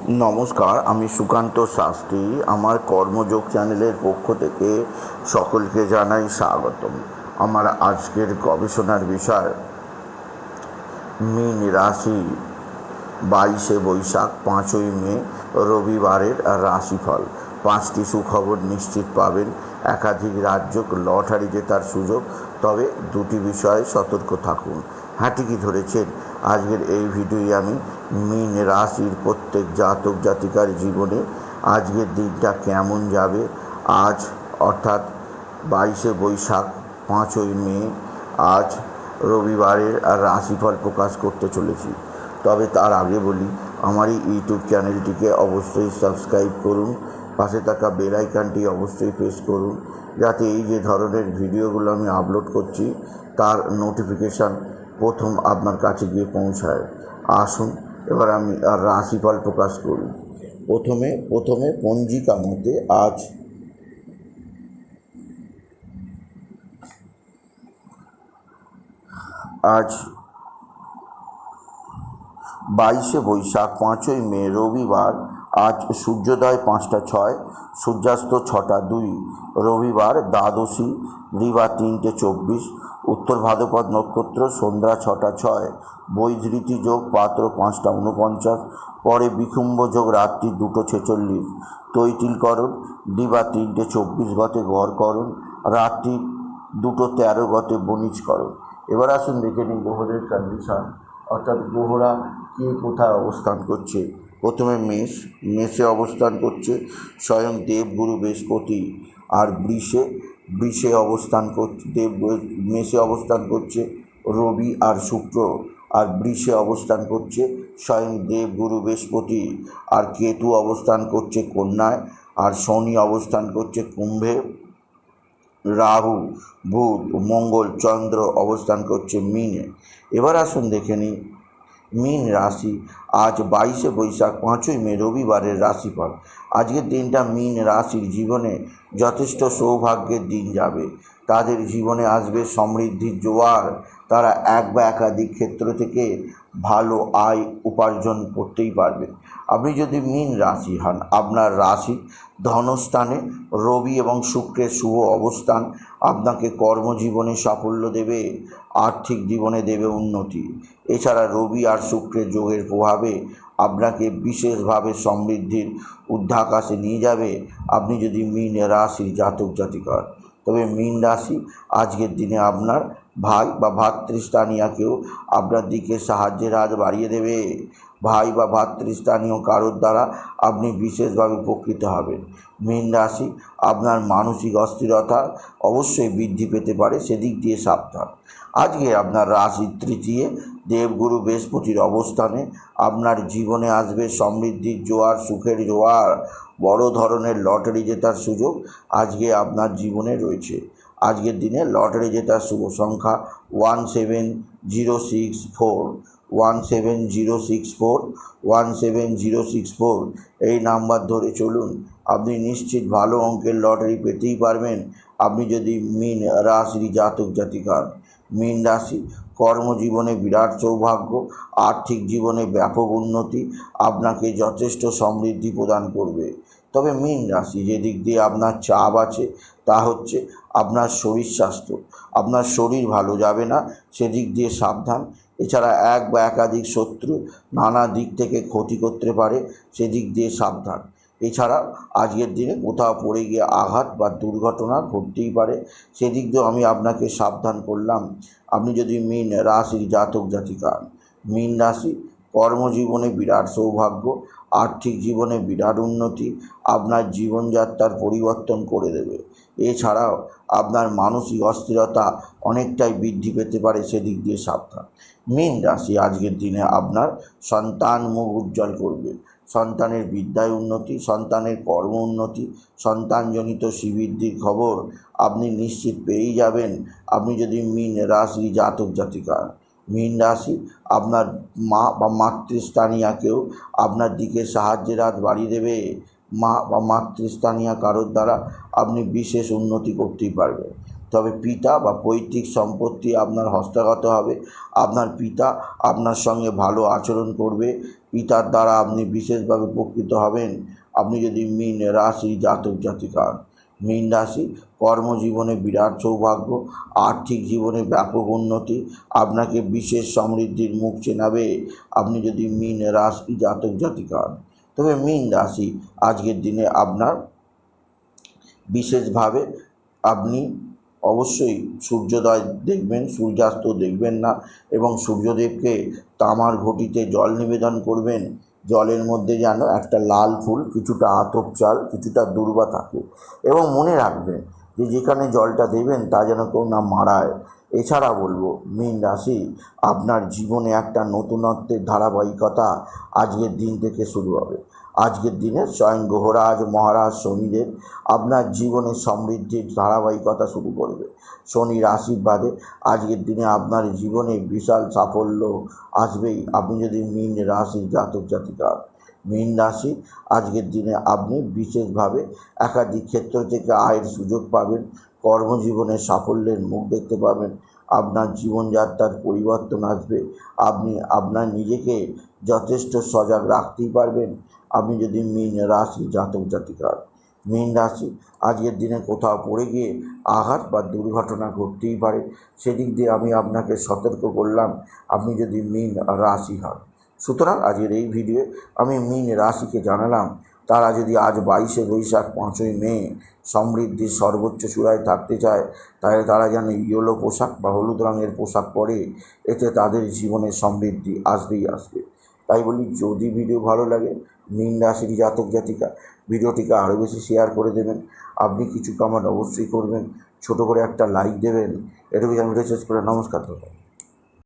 নমস্কার, আমি সুকান্ত শাস্ত্রী। আমার কর্মযোগ চ্যানেলের পক্ষ থেকে সকলকে জানাই স্বাগতম। আমার আজকের গবেষণার বিষয় মীন রাশি 22শে বৈশাখ 5ই মে রবিবারের রাশিফল। 5টি সুখবর নিশ্চিত পাবেন, একাধিক রাজ্য লটারি জেতার সুযোগ, তবে দুটি বিষয়ে সতর্ক থাকুন। হ্যাঁ, ঠিকই ধরেছেন। আজকের এই ভিডিওয়ে আমি মীন রাশির প্রত্যেক জাতক জাতিকার জীবনে আজকের দিনটা কেমন যাবে, আজ অর্থাৎ 22শে বৈশাখ 5ই মে আজ রবিবারের রাশিফল প্রকাশ করতে চলেছি। তবে তার আগে বলি, আমার এই ইউটিউব চ্যানেলটিকে অবশ্যই সাবস্ক্রাইব করুন, পাশে থাকা বেল আইকনটি অবশ্যই প্রেস করুন, যাতে এই যে ধরনের ভিডিওগুলো আমি আপলোড করছি তার নোটিফিকেশান প্রথম আপনার কাছে গিয়ে পৌঁছায়। আসুন এবার আমি রাশিফল প্রকাশ করি। প্রথমে পঞ্জিকা মতে আজ 22শে বৈশাখ 5ই মে রবিবার। আজ সূর্যোদয় 5টা 6, সূর্যাস্ত 6টা 2, রবিবার দ্বাদশী, দিবা 3টে 24, উত্তর ভাদ্রপদ নক্ষত্র সন্ধ্যা 6টা 6, বৈধৃতি যোগ পাত্র 5টা 49, পরে বিকুম্ভ যোগ রাত্রি 2টো 46, তৈতিলকরণ দিবা 3টে 24 গতে গড়করণ, রাত্রি 2টো 13 গতে বণিজকরণ। এবার আসুন দেখে নিন গ্রহদের কন্ডিশন, অর্থাৎ গ্রহরা কে কোথায় অবস্থান করছে। প্রথমে মেষে অবস্থান করছে স্বয়ং দেবগুরু বৃহস্পতি, আর বৃষে অবস্থান করছে মেষে অবস্থান করছে রবি আর শুক্র, আর বৃষে অবস্থান করছে স্বয়ং দেবগুরু বৃহস্পতি, আর কেতু অবস্থান করছে কন্যায়, আর শনি অবস্থান করছে কুম্ভে, রাহু বুধ মঙ্গল চন্দ্র অবস্থান করছে মীনে। এবার আসুন দেখে নিই মীন রাশি আজ 22শে বৈশাখ 5ই মে রবিবারের রাশিফল। আজকের দিনটা মীন রাশির জীবনে যথেষ্ট সৌভাগ্যের দিন যাবে। তাদের জীবনে আসবে সমৃদ্ধির জোয়ার। তারা এক বা একাধিক ক্ষেত্র থেকে ভালো আয় উপার্জন করতেই পারবে। আপনি যদি মীন রাশি হন, আপনার রাশি ধনস্থানে রবি এবং শুক্রের শুভ অবস্থান আপনাকে কর্মজীবনে সাফল্য দেবে, আর্থিক জীবনে দেবে উন্নতি। এছাড়া রবি আর শুক্রের যোগের প্রভাবে আপনাকে বিশেষভাবে সমৃদ্ধির ঊর্ধ্বাকাশে নিয়ে যাবে আপনি যদি মীন রাশির জাতক জাতিকা। তবে মীন রাশি আজকের দিনে আপনার ভাই বা ভাতৃস্থানীয় কেউ আপনার দিকে সাহায্যের হাত বাড়িয়ে দেবে। ভাই বা ভাতৃস্থানীয় কারোর দ্বারা আপনি বিশেষভাবে উপকৃত হবেন। মীন রাশি আপনার মানসিক অস্থিরতা অবশ্যই বৃদ্ধি পেতে পারে, সেদিক দিয়ে সাবধান। আজকে আপনার রাশির তৃতীয় দেবগুরু বৃহস্পতির অবস্থানে আপনার জীবনে আসবে সমৃদ্ধির জোয়ার, সুখের জোয়ার, বড় ধরনের লটারি জেতার সুযোগ আজকে আপনার জীবনে রয়েছে। আজকের দিনে লটারি জেতার শুভ সংখ্যা 17064, 17064, 17064 এই নাম্বার ধরে চলুন, আপনি নিশ্চিত ভালো অঙ্কের লটারি পেতেই পারবেন আপনি যদি মীন রাশির জাতক জাতিকা। মীন রাশি কর্মজীবনে বিরাট সৌভাগ্য, আর্থিক জীবনে ব্যাপক উন্নতি আপনাকে যথেষ্ট সমৃদ্ধি প্রদান করবে। তবে মীন রাশি যে দিক দিয়ে আপনার চাপ আছে তা হচ্ছে আপনার শরীর স্বাস্থ্য। আপনার শরীর ভালো যাবে না, সেদিক দিয়ে সাবধান। এছাড়া এক বা একাধিক শত্রু নানা দিক থেকে ক্ষতি করতে পারে, সেদিক দিয়ে সাবধান। এছাড়া আজকের দিনে কোথাও পড়ে গিয়ে আঘাত বা দুর্ঘটনা ঘটতেই পারে, সেদিক দিয়েও আমি আপনাকে সাবধান করলাম আপনি যদি মীন রাশির জাতক জাতিকা। মীন রাশি কর্মজীবনে বিরাট সৌভাগ্য, আর্থিক জীবনে বিরাট উন্নতি আপনার জীবনযাত্রার পরিবর্তন করে দেবে। এছাড়াও আপনার মানসিক অস্থিরতা অনেকটাই বৃদ্ধি পেতে পারে, সেদিক দিয়ে সাবধান। মীন রাশি আজকের দিনে আপনার সন্তান মুখ উজ্জ্বল করবে। সন্তানের বিদ্যায় উন্নতি, সন্তানের কর্ম উন্নতি, সন্তানজনিত শ্রীবৃদ্ধির খবর আপনি নিশ্চিত পেয়েই যাবেন আপনি যদি মীন রাশি জাতক জাতিকা। মীন রাশি আপনার মা বা মাতৃস্থানীয় কেউ আপনার দিকে সাহায্যের হাত বাড়িয়ে দেবে। মা বা মাতৃস্থানীয় কারোর দ্বারা আপনি বিশেষ উন্নতি করতেই পারবেন। তবে পিতা বা পৈতৃক সম্পত্তি আপনার হস্তগত হবে। আপনার পিতা আপনার সঙ্গে ভালো আচরণ করবে, পিতার দ্বারা আপনি বিশেষভাবে উপকৃত হবেন। আপনি যদি মীন রাশি জাতক জাতিকা। মীন রাশি কর্মজীবনে বিরাট সৌভাগ্য, আর্থিক জীবনে ব্যাপক উন্নতি, আপনাকে বিশেষ সমৃদ্ধির মুখ চেনাবে আপনি যদি মীন রাশি জাতক জাতিকা হন। তবে মীন রাশি আজকের দিনে আপনার বিশেষভাবে আপনি অবশ্যই সূর্যোদয় দেখবেন, সূর্যাস্ত দেখবেন না, এবং সূর্যদেবকে তামার ঘটিতে জল নিবেদন করবেন। জলের মধ্যে যেন একটা লাল ফুল, কিছুটা আতপ চাল, কিছুটা দূর্বা থাকে, এবং মনে রাখবেন যে যেখানে জলটা দেবেন তা যেন কেউ না মারায়। এছাড়া বলবো মীন রাশি আপনার জীবনে একটা নতুনত্বের ধারাবাহিকতা আজকের দিন থেকে শুরু হবে। আজকের দিনে স্বয়ং গ্রহরাজ মহারাজ শনিদেব আপনার জীবনে সমৃদ্ধির ধারাবাহিকতা শুরু করবে। শনির আশীর্বাদে আজকের দিনে আপনার জীবনে বিশাল সাফল্য আসবেই আপনি যদি মীন রাশির জাতক জাতিকা। মীন রাশি আজকের দিনে আপনি বিশেষভাবে একাধিক ক্ষেত্র থেকে আয়ের সুযোগ পাবেন, কর্মজীবনে সাফল্যের মুখ দেখতে পাবেন, আপনার জীবনযাত্রার পরিবর্তন আসবে, আপনি আপনার নিজেকে যথেষ্ট সজাগ রাখতেই পারবেন আপনি যদি মীন রাশি জাতক জাতিকা। মীন রাশি আজকের দিনে কোথাও পড়ে গিয়ে আঘাত বা দুর্ঘটনা ঘটতেই পারে, সেদিক দিয়ে আমি আপনাকে সতর্ক করলাম আপনি যদি মীন রাশি হন। সুতরাং আজকের এই ভিডিও আমি মীন রাশিকে জানালাম তারা যদি আজ 22শে বৈশাখ 5ই মে সমৃদ্ধির সর্বোচ্চ চূড়ায় থাকতে চায়, তাহলে তারা যেন ইয়েলো পোশাক বা হলুদ রঙের পোশাক পরে, এতে তাদের জীবনে সমৃদ্ধি আসবেই আসবে। তাই বলি, যদি ভিডিও ভালো লাগে মীন রাশির জাতক জাতিকা ভিডিওটিকে আরও বেশি শেয়ার করে দেবেন। আপনি কিছু কমেন্ট অবশ্যই করবেন, ছোটো করে একটা লাইক দেবেন। এটুকু আমি শেষ করে নমস্কার।